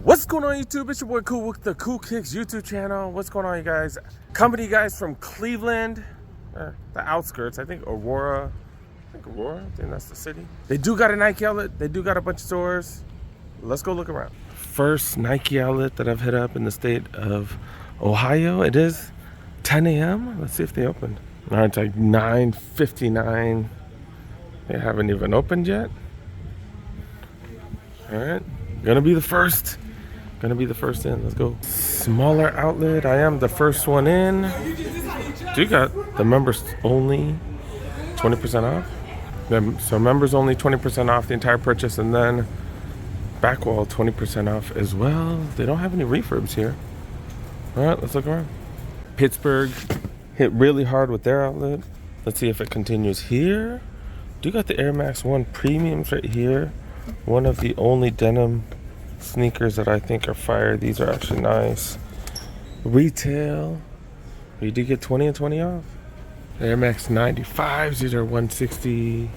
What's going on YouTube? It's your boy Cool with the Cool Kicks YouTube channel. What's going on, you guys? Company guys from Cleveland, the outskirts, I think Aurora. I think that's the city. They do got a Nike outlet. They do got a bunch of stores. Let's go look around. First Nike outlet that I've hit up in the state of Ohio. It is 10 a.m. Let's see if they opened. All right, it's like 9:59. They haven't even opened yet. All right, gonna be the first in. Let's go. Smaller outlet. I am the first one in. Do got the members only 20% off. So members only 20% off the entire purchase, and then back wall 20% off as well. They don't have any refurbs here. All right, let's look around. Pittsburgh hit really hard with their outlet. Let's see if it continues here. Do got the Air Max 1 premiums right here. One of the only denim sneakers that I think are fire. These are actually nice. Retail, you do get 20 and 20 off. Air Max 95s, these are 160.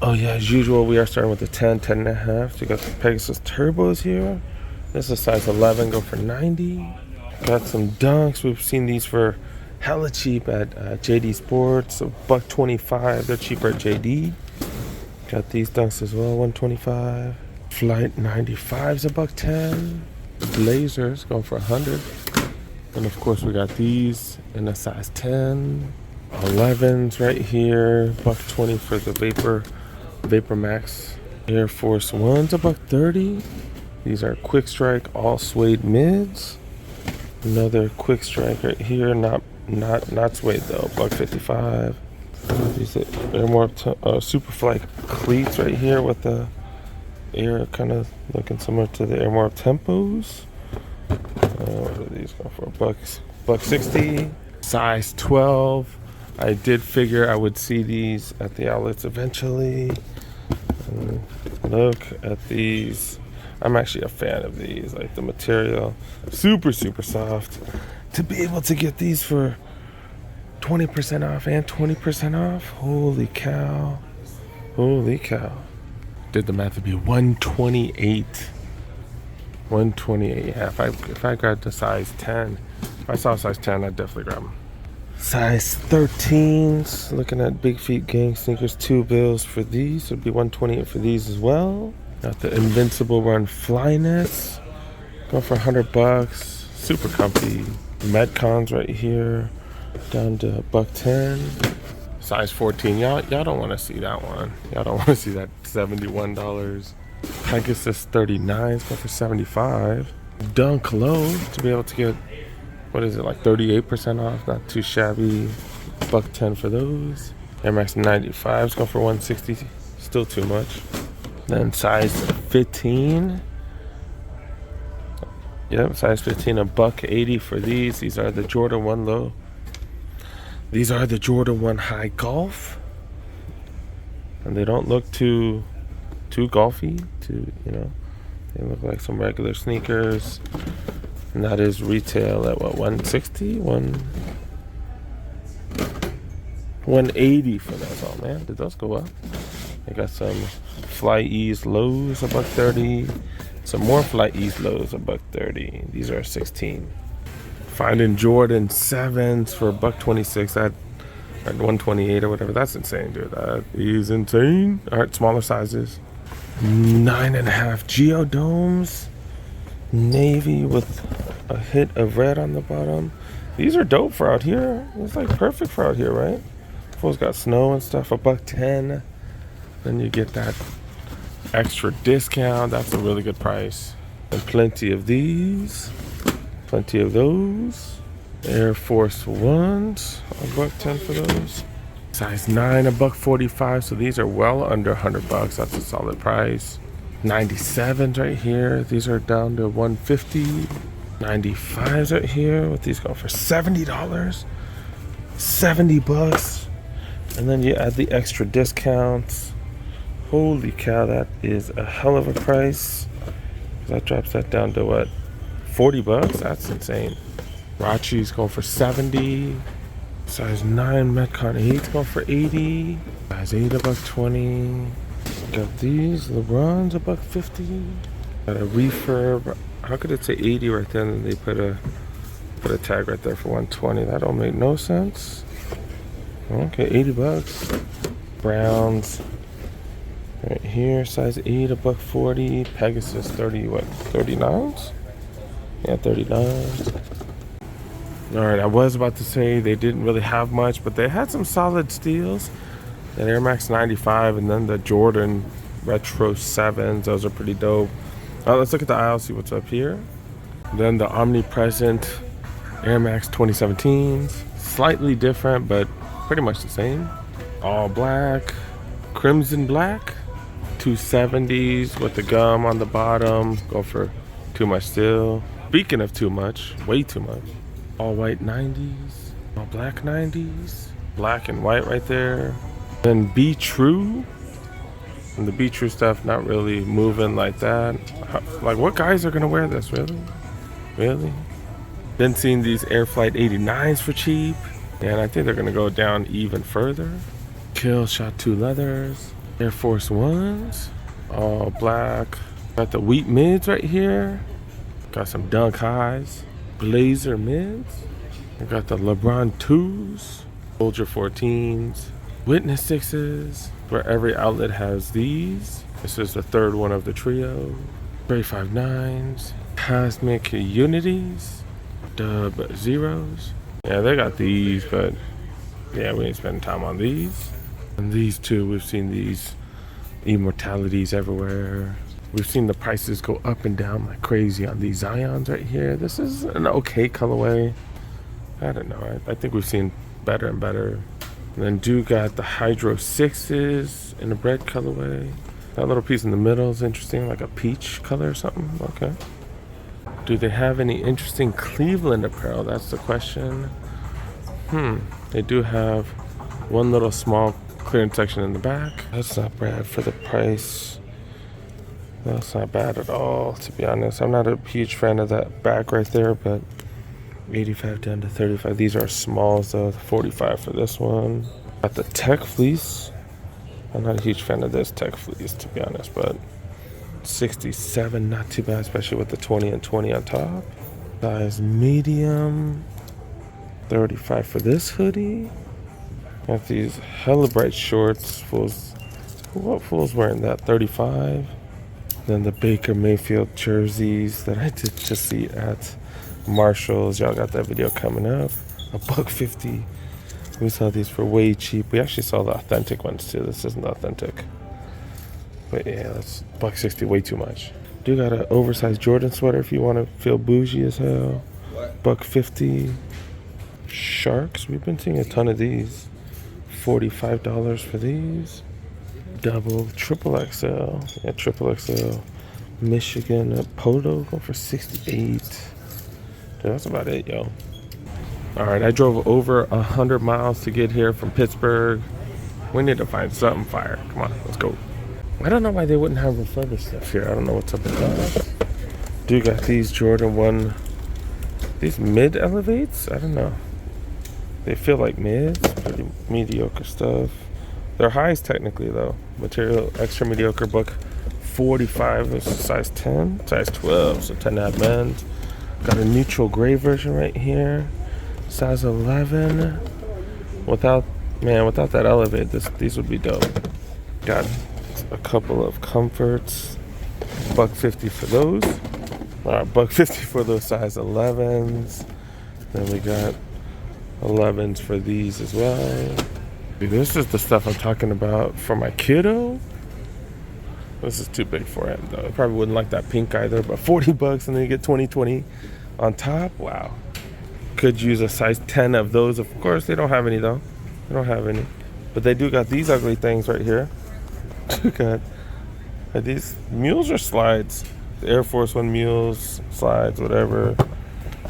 Oh yeah, as usual, we are starting with the 10 and a half. So you got the Pegasus Turbos here. This is size 11, go for 90. Got some Dunks. We've seen these for hella cheap at JD Sports, so $125. They're cheaper at JD. Got these Dunks as well, 125. Flight 95's $110. Blazers going for 100. And of course we got these in a size 10. 11s right here, $120 for the Vapor Max. Air Force Ones $130. These are Quick Strike all suede mids. Another Quick Strike right here, not suede though, $155. These are Superfly cleats right here with the air kind of looking similar to the Air More Tempos. What are these going for? $160. Size 12. I did figure I would see these at the outlets eventually. Look at these. I'm actually a fan of these. Like the material, super soft. To be able to get these for 20% off and 20% off. Holy cow. Did the math, would be 128. 128. Yeah, if I grabbed a size 10, if I saw a size 10, I'd definitely grab them. Size 13s. Looking at Big Feet Gang sneakers, 2 bills for these. It'd be 128 for these as well. Got the Invincible Run Flynets. Going for $100. Super comfy. Metcons right here. Down to $110. Size 14. Y'all don't want to see that one. Y'all don't want to see that $71. Pegasus 39s go for $75. Dunk low to be able to get, what is it, like 38% off? Not too shabby. $110 for those. Air Max 95s go for $160. Still too much. Then size 15. Yep, size 15, $180 for these. These are the Jordan 1 low. These are the Jordan 1 High Golf. And they don't look too golfy, they look like some regular sneakers. And that is retail at what, 160? 180 for those. Oh man, did those go up? They got some Fly Ease lows, $130. Some more Fly Ease lows, $130. These are 16. Finding Jordan 7s for $126 at 128 or whatever. That's insane, dude. That is insane. All right, smaller sizes. 9.5 Geodomes. Navy with a hit of red on the bottom. These are dope for out here. It's like perfect for out here, right? Fool's got snow and stuff, $110. Then you get that extra discount. That's a really good price. And plenty of these. Plenty of those. Air Force Ones, $110 for those. Size 9, $145. So these are well under $100. That's a solid price. 97s right here. These are down to $150. 95s right here. With these going for $70. $70. And then you add the extra discounts. Holy cow, that is a hell of a price. That drops that down to what? $40. That's insane. Rachi's going for $70. Size 9 Metcon 8's going for $80. Size 8 $120. Got these LeBrons $150. Got a refurb How could it say 80 right there and they put a tag right there for 120? That don't make no sense. Okay, 80 bucks. Browns right here, size 8, $140. Pegasus 30, what, 39s? Yeah, 39s. All right, I was about to say they didn't really have much, but they had some solid steals. That Air Max 95 and then the Jordan Retro 7s. Those are pretty dope. Let's look at the aisle, see what's up here. Then the omnipresent Air Max 2017s. Slightly different, but pretty much the same. All black, crimson black. 270s with the gum on the bottom. Go for too much still. Speaking of too much, way too much. All white 90s, all black 90s. Black and white right there. Then Be True. And the Be True stuff not really moving like that. Like, what guys are gonna wear this, really? Really? Then seeing these Air Flight 89s for cheap. And I think they're gonna go down even further. Kill Shot 2 leathers. Air Force Ones. All black. Got the Wheat mids right here. Got some Dunk highs. Blazer mids. I got the LeBron 2s. Soldier 14s. Witness 6s. Where every outlet has these. This is the third one of the trio. Gray 5.9s. Cosmic Unities. Dub Zeros. Yeah, they got these, but yeah, we ain't spending time on these. And these two, we've seen these Immortalities everywhere. We've seen the prices go up and down like crazy on these Zions right here. This is an okay colorway. I don't know. I think we've seen better and better. And then do got the Hydro 6s in a red colorway. That little piece in the middle is interesting, like a peach color or something. Okay. Do they have any interesting Cleveland apparel? That's the question. They do have one little small clearance section in the back. That's not bad for the price. That's not bad at all, to be honest. I'm not a huge fan of that back right there, but 85 down to 35. These are smalls though. 45 for this one. Got the Tech Fleece. I'm not a huge fan of this Tech Fleece, to be honest, but 67, not too bad, especially with the 20 and 20 on top. Size medium. 35 for this hoodie. Got these hella bright shorts. Fools, what fool's wearing that? 35. Then the Baker Mayfield jerseys that I did just see at Marshall's. Y'all got that video coming up. $150. We saw these for way cheap. We actually saw the authentic ones too. This isn't authentic. But yeah, that's $160, way too much. Do got an oversized Jordan sweater if you want to feel bougie as hell. $150. Sharks, we've been seeing a ton of these. $45 for these. Double, triple XL. Yeah, triple XL. Michigan Polo going for 68. Dude, that's about it, yo. All right, I drove over 100 miles to get here from Pittsburgh. We need to find something fire. Come on, let's go. I don't know why they wouldn't have refurbished stuff here. I don't know what's up with that. Dude got these Jordan 1. These mid elevates? I don't know. They feel like mids. Pretty mediocre stuff. They're highs technically though. Material extra mediocre. $145. This is size 10. Size 12. So 10.5 men's. Got a neutral gray version right here. Size 11. Without that elevate, these would be dope. Got a couple of comforts. $150 for those. Alright, $150 for those size 11s. Then we got 11s for these as well. Dude, this is the stuff I'm talking about for my kiddo. This is too big for him though. He probably wouldn't like that pink either, but $40 and then you get 20/20 on top. Wow. Could use a size 10 of those. Of course, they don't have any though. They don't have any. But they do got these ugly things right here. Got these mules or slides? The Air Force One mules, slides, whatever.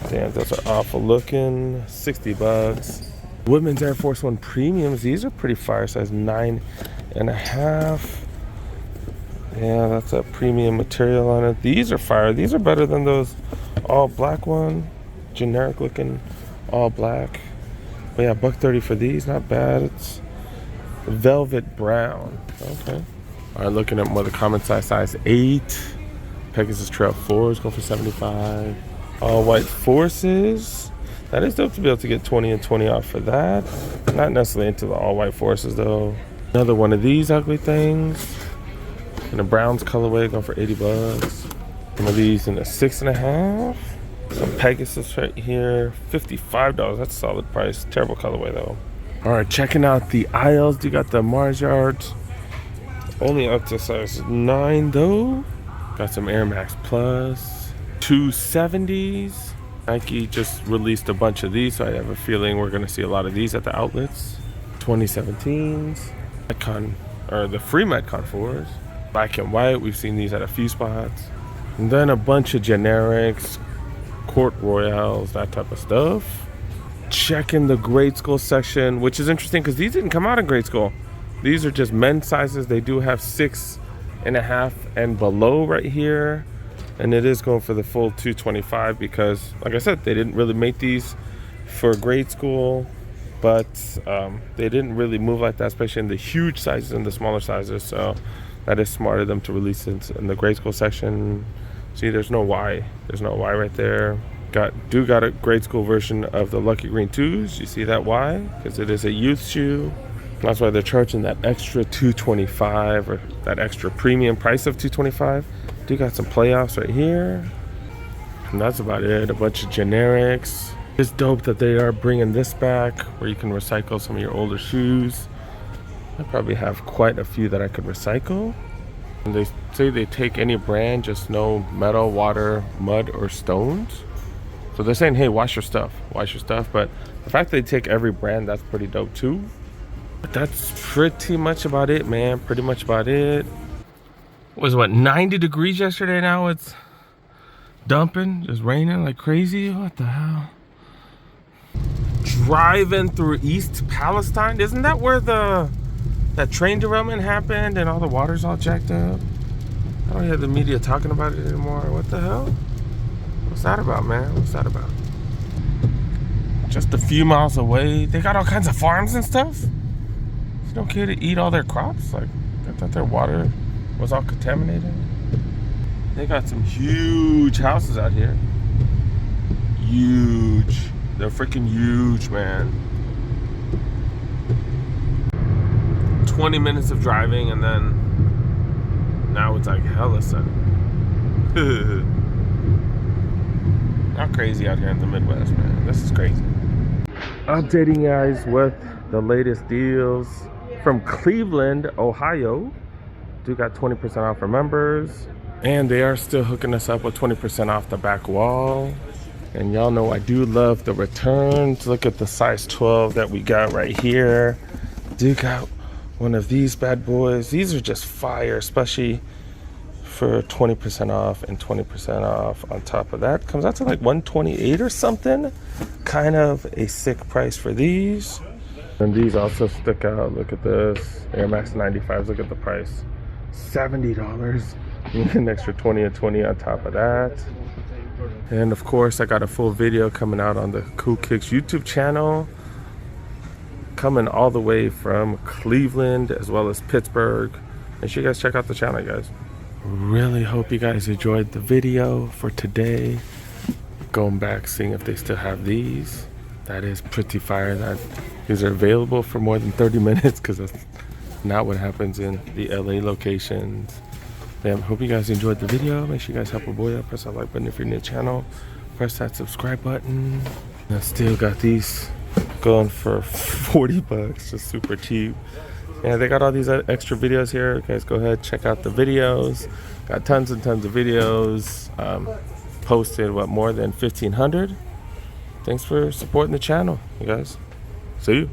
Damn, those are awful looking. $60. Women's Air Force One premiums. These are pretty fire. Size 9.5. Yeah, that's a premium material on it. These are fire. These are better than those all black one. Generic looking all black. But yeah, $130 for these. Not bad. It's velvet brown. Okay. All right, looking at more of the common size 8. Pegasus Trail 4 is going for 75. All white Forces. That is dope to be able to get 20 and 20 off for that. Not necessarily into the all white Forces though. Another one of these ugly things in a Browns colorway going for 80 bucks. Some of these in a 6.5. Some Pegasus right here, $55. That's a solid price. Terrible colorway though. All right, checking out the aisles. You got the Mars Yards. Only up to size 9 though. Got some Air Max Plus. 270s. Nike just released a bunch of these, so I have a feeling we're gonna see a lot of these at the outlets. 2017s, Metcon, or the free Metcon 4s, black and white. We've seen these at a few spots, and then a bunch of generics, Court Royales, that type of stuff. Checking the grade school section, which is interesting because these didn't come out in grade school. These are just men's sizes. They do have 6.5 and below right here. And it is going for the full 225 because, like I said, they didn't really make these for grade school, but they didn't really move like that, especially in the huge sizes and the smaller sizes. So that is smart of them to release it in the grade school section. See, there's no Y. There's no Y right there. Got a grade school version of the Lucky Green 2s. You see that Y? Because it is a youth shoe. That's why they're charging that extra 225 or that extra premium price of 225. Do got some playoffs right here, and that's about it. A bunch of generics. It's dope that they are bringing this back where you can recycle some of your older shoes. I probably have quite a few that I could recycle. And they say they take any brand, just no metal, water, mud, or stones. So they're saying, hey, wash your stuff. But the fact that they take every brand, that's pretty dope too. But that's pretty much about it, man. Pretty much about it. Was what, 90 degrees yesterday? Now it's dumping, just raining like crazy. What the hell? Driving through East Palestine. Isn't that where that train derailment happened and all the water's all jacked up? I don't hear the media talking about it anymore. What the hell? What's that about, man? What's that about? Just a few miles away. They got all kinds of farms and stuff. It's okay to eat all their crops. Like, I thought their water was all contaminated. They got some huge houses out here. Huge. They're freaking huge, man. 20 minutes of driving and then now it's like hella sunny. Not crazy out here in the Midwest, man. This is crazy. Updating you guys with the latest deals from Cleveland, Ohio. Do got 20% off for members, and they are still hooking us up with 20% off the back wall. And y'all know I do love the returns. Look at the size 12 that we got right here. Do got one of these bad boys. These are just fire, especially for 20% off and 20% off on top of that. Comes out to like 128 or something. Kind of a sick price for these. And these also stick out. Look at this. Air Max 95s. Look at the price. $70. You get an extra 20 and 20 on top of that. And of course, I got a full video coming out on the Cool Kicks YouTube channel. Coming all the way from Cleveland as well as Pittsburgh. Make sure you guys check out the channel, guys. Really hope you guys enjoyed the video for today. Going back, seeing if they still have these. That is pretty fire that these are available for more than 30 minutes because that's not what happens in the LA locations. Yeah, hope you guys enjoyed the video. Make sure you guys help a boy out. Press that like button if you're new to the channel. Press that subscribe button. And I still got these going for 40 bucks, just super cheap. Yeah, they got all these extra videos here. Guys, go ahead, check out the videos. Got tons and tons of videos. Posted, what, more than 1,500? Thanks for supporting the channel, you guys. See you.